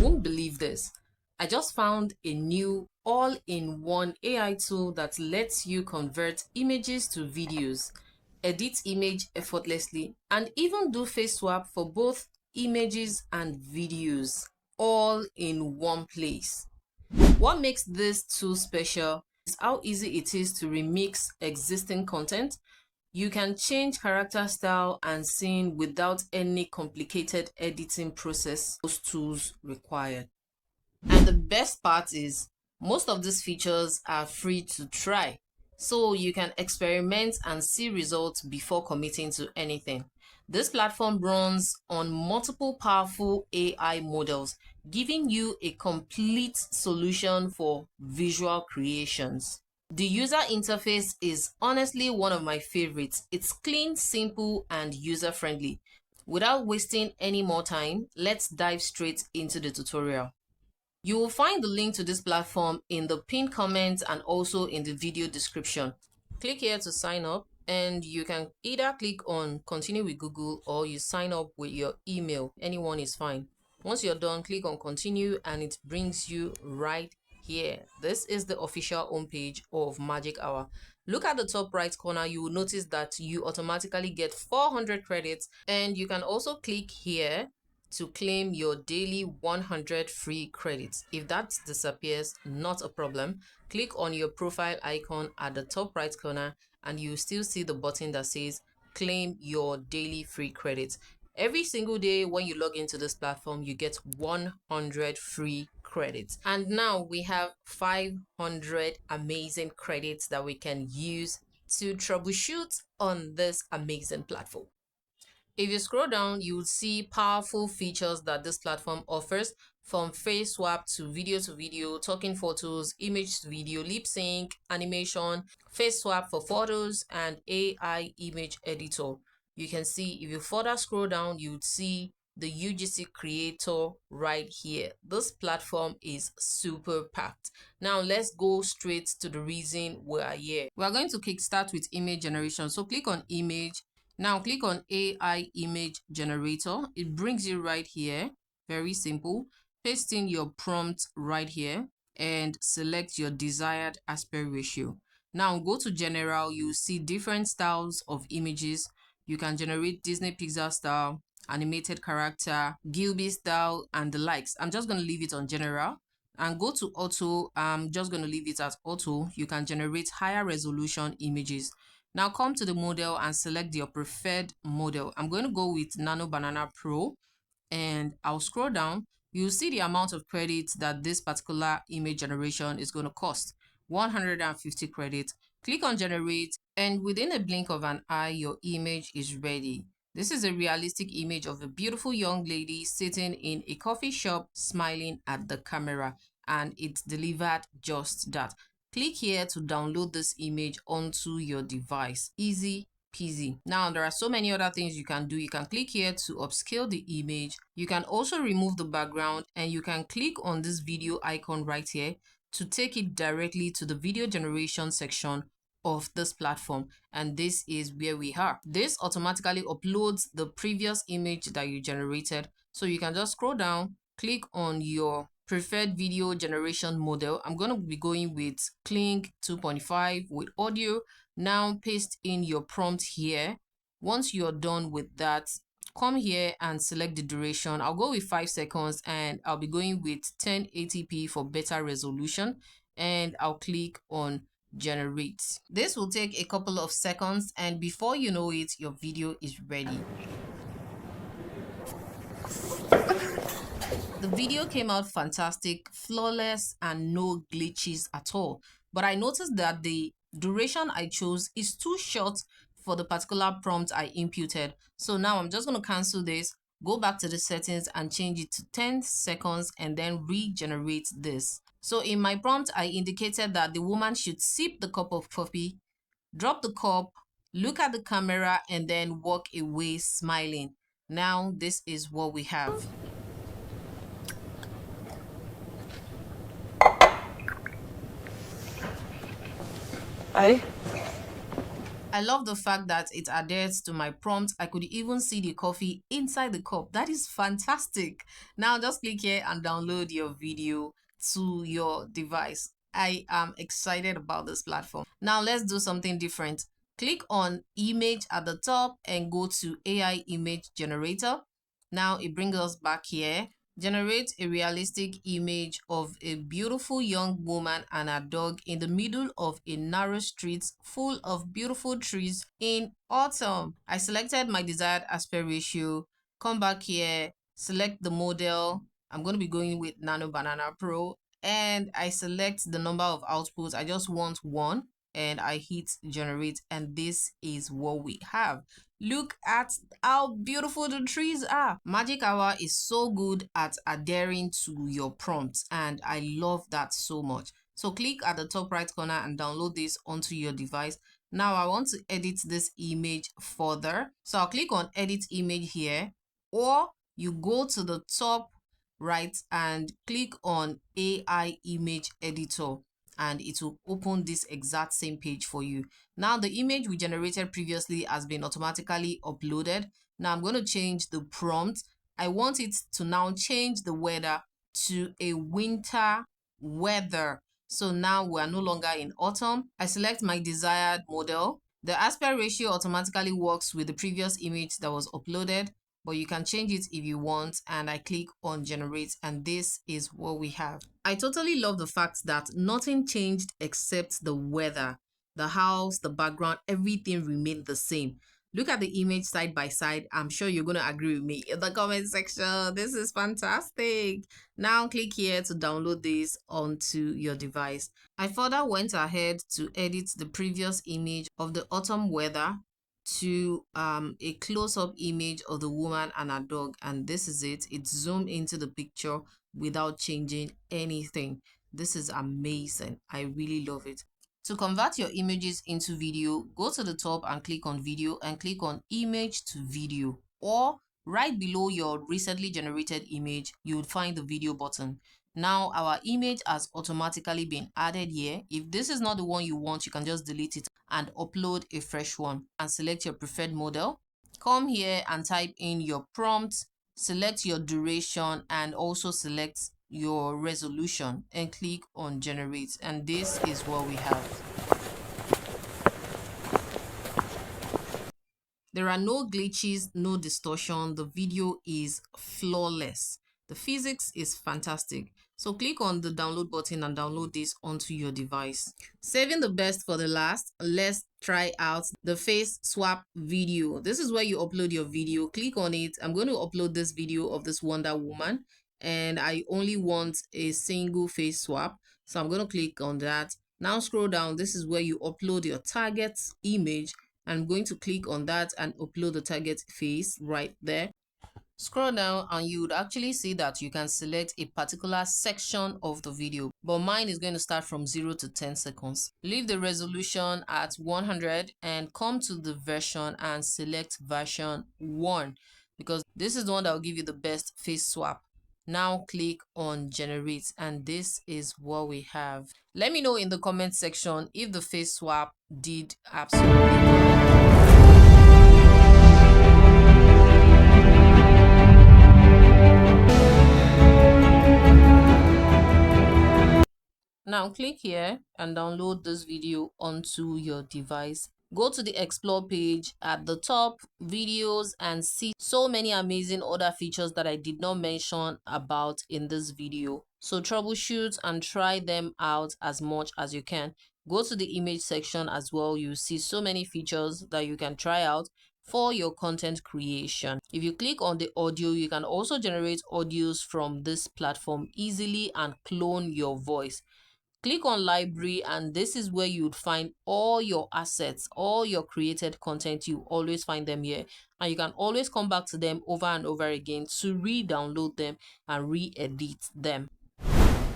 won't believe this. I just found a new all-in-one AI tool that lets you convert images to videos, edit image effortlessly, and even do face swap for both images and videos, all in one place. What makes this tool special is how easy it is to remix existing content. You can change character style and scene without any complicated editing process those tools require. And the best part is, most of these features are free to try, so you can experiment and see results before committing to anything. This platform runs on multiple powerful AI models, giving you a complete solution for visual creations. The user interface is honestly one of my favorites. It's clean, simple, and user-friendly. Without wasting any more time, let's dive straight into the tutorial. You will find the link to this platform in the pinned comment and also in the video description. Click here to sign up, and you can either click on continue with Google or you sign up with your email. Anyone is fine. Once you're done, click on continue and it brings you right here. This is the official homepage of Magic Hour. Look at the top right corner. You will notice that you automatically get 400 credits, and you can also click here to claim your daily 100 free credits. If that disappears, not a problem. Click on your profile icon at the top right corner and you still see the button that says claim your daily free credits. Every single day when you log into this platform, you get 100 free credits. And now we have 500 amazing credits that we can use to troubleshoot on this amazing platform. If you scroll down, you will see powerful features that this platform offers, from face swap to video, talking photos, image to video, lip sync, animation, face swap for photos, and AI image editor. You can see, if you further scroll down, you would see the UGC creator right here. This platform is super packed. Now let's go straight to the reason we are here. We are going to kickstart with image generation. So click on image. Now click on AI image generator. It brings you right here. Very simple. Paste in your prompt right here and select your desired aspect ratio. Now go to general. You see different styles of images. You can generate Disney Pixar style, animated character, Gilby style, and the likes. I'm just going to leave it on general. And go to auto. I'm just going to leave it as auto. You can generate higher resolution images. Now come to the model and select your preferred model. I'm going to go with Nano Banana Pro, and I'll scroll down. You'll see the amount of credits that this particular image generation is going to cost. 150 credits. Click on generate, and within a blink of an eye, your image is ready. This is a realistic image of a beautiful young lady sitting in a coffee shop smiling at the camera, and it's delivered just that. Click here to download this image onto your device. Easy peasy. Now there are so many other things you can do. You can click here to upscale the image. You can also remove the background, and you can click on this video icon right here to take it directly to the video generation section of this platform, and this is where we are. This automatically uploads the previous image that you generated, so you can just scroll down, click on your preferred video generation model. I'm going to be going with Kling 2.5 with audio. Now paste in your prompt here. Once you're done with that, come here and select the duration. I'll go with 5 seconds, and I'll be going with 1080p for better resolution, and I'll click on generate. This will take a couple of seconds, and before you know it, your video is ready. The video came out fantastic, flawless, and no glitches at all. But I noticed that the duration I chose is too short for the particular prompt I inputted. So now I'm just going to cancel this, go back to the settings and change it to 10 seconds, and then regenerate this. So in my prompt, I indicated that the woman should sip the cup of coffee, drop the cup, look at the camera, and then walk away smiling. Now this is what we have. Hi. I love the fact that it adheres to my prompt. I could even see the coffee inside the cup. That is fantastic. Now just click here and download your video to your device. I am excited about this platform. Now let's do something different. Click on image at the top and go to AI image generator. Now it brings us back here. Generate a realistic image of a beautiful young woman and a dog in the middle of a narrow street full of beautiful trees in autumn. I selected my desired aspect ratio. Come back here, select the model. I'm going to be going with Nano Banana Pro, and I select the number of outputs. I just want one, and I hit generate, and this is what we have. Look at how beautiful the trees are. Magic Hour is so good at adhering to your prompts, and I love that so much. So click at the top right corner and download this onto your device. Now I want to edit this image further. So I'll click on edit image here, or you go to the top right and click on AI image editor, and it will open this exact same page for you. Now the image we generated previously has been automatically uploaded. Now I'm going to change the prompt. I want it to now change the weather to a winter weather. So now we are no longer in autumn. I select my desired model. The aspect ratio automatically works with the previous image that was uploaded, but you can change it if you want, and I click on generate, and this is what we have. I totally love the fact that nothing changed except the weather. The house, the background, everything remained the same. Look at the image side by side. I'm sure you're going to agree with me in the comment section. This is fantastic. Now click here to download this onto your device. I further went ahead to edit the previous image of the autumn weather to a close-up image of the woman and her dog, and this is it. It's zoomed into the picture without changing anything. This is amazing. I really love it. To convert your images into video, go to the top and click on video and click on image to video, or right below your recently generated image you would find the video button. Now our image has automatically been added here. If this is not the one you want, you can just delete it and upload a fresh one, and select your preferred model. Come here and type in your prompt, select your duration, and also select your resolution and click on generate, and this is what we have. There are no glitches, no distortion. The video is flawless. The physics is fantastic. So click on the download button and download this onto your device. Saving the best for the last, let's try out the face swap video. This is where you upload your video. Click on it. I'm going to upload this video of this Wonder Woman, and I only want a single face swap. So I'm going to click on that. Now scroll down. This is where you upload your target image. I'm going to click on that and upload the target face right there. Scroll down and you would actually see that you can select a particular section of the video, but mine is going to start from 0 to 10 seconds. Leave the resolution at 100 and come to the version and select version 1, because this is the one that will give you the best face swap. Now click on generate, and this is what we have. Let me know in the comment section if the face swap did absolutely well. Now click here and download this video onto your device. Go to the explore page at the top, videos, and see so many amazing other features that I did not mention about in this video. So troubleshoot and try them out as much as you can. Go to the image section as well. You see so many features that you can try out for your content creation. If you click on the audio, you can also generate audios from this platform easily and clone your voice. Click on library, and this is where you would find all your assets, all your created content. You always find them here, and you can always come back to them over and over again to re-download them and re-edit them.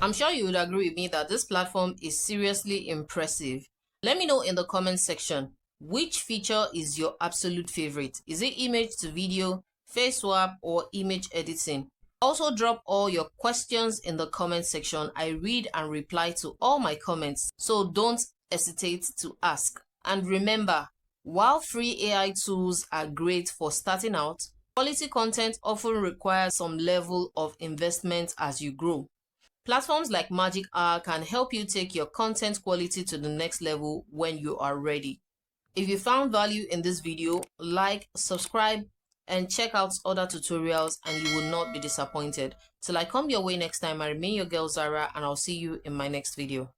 I'm sure you would agree with me that this platform is seriously impressive. Let me know in the comment section, which feature is your absolute favorite? Is it image to video, face swap, or image editing? Also drop all your questions in the comment section. I read and reply to all my comments, so don't hesitate to ask. And remember, While free AI tools are great for starting out, quality content often requires some level of investment as you grow. Platforms like Magic Hour can help you take your content quality to the next level when you are ready. If you found value in this video, like, subscribe, and check out other tutorials and you will not be disappointed. Till I come your way next time, I remain your girl Zara and I'll see you in my next video.